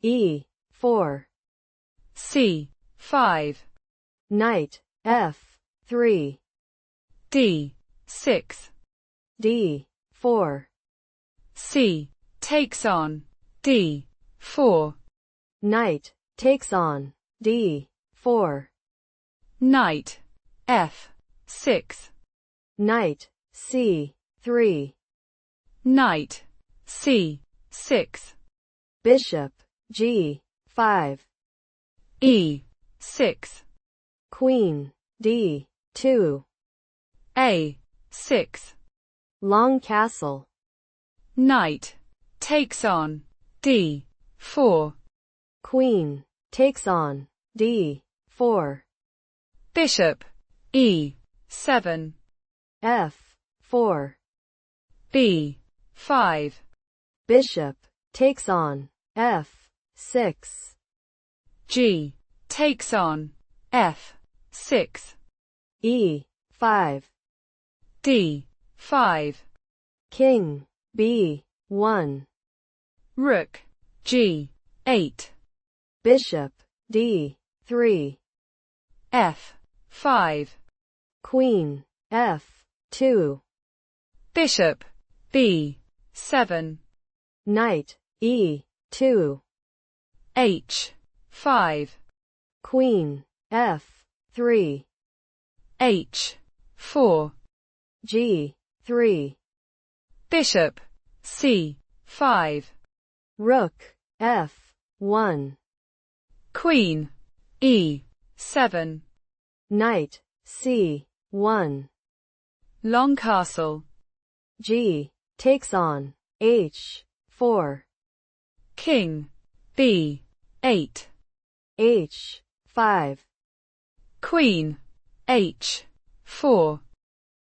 E4. C5. Knight F3. D6. D4. C takes on D4. Knight takes on D4. Knight F6. Knight C3. Knight C6. Bishop G5. E6. Queen D2. A6. Long castle. Knight takes on D4. Queen takes on D4. Bishop E7. F4. B5. Bishop takes on F6. G takes on F6. E5. D5. King B1. Rook G8. Bishop D3. F5. Queen F2. Bishop B7. Knight E2. H5. Queen F3. H4. G3. Bishop C5. Rook F1. Queen E7. Knight C1. Long castle. G takes on H4. King B8. H5. Queen H4.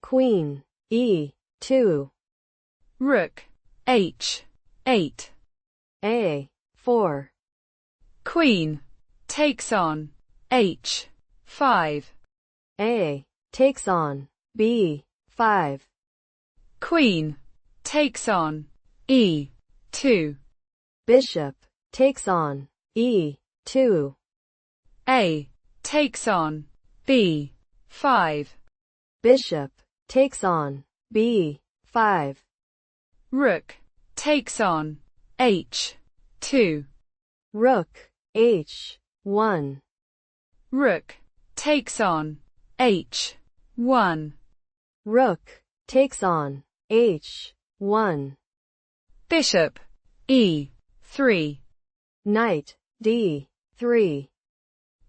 Queen E2. Rook H8. A4. Queen takes on H5. A takes on B5. Queen takes on E2. Bishop takes on E2. A takes on B5. Bishop takes on B5. Rook takes on H2. Rook H1. Rook takes on H1. Rook takes on H1. Bishop E3. Knight D3.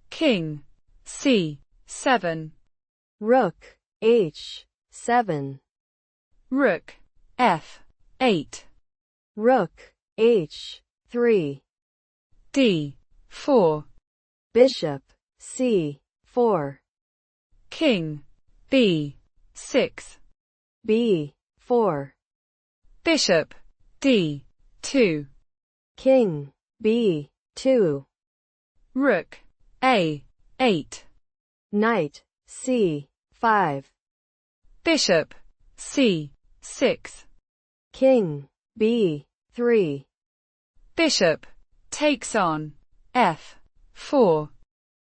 King C7. Rook H7. Rook F8. Rook H3. D4. Bishop C4. King B6. B4. Bishop D2. King B2. Rook A8. Knight C5. Bishop C6. King B3. Bishop takes on F4.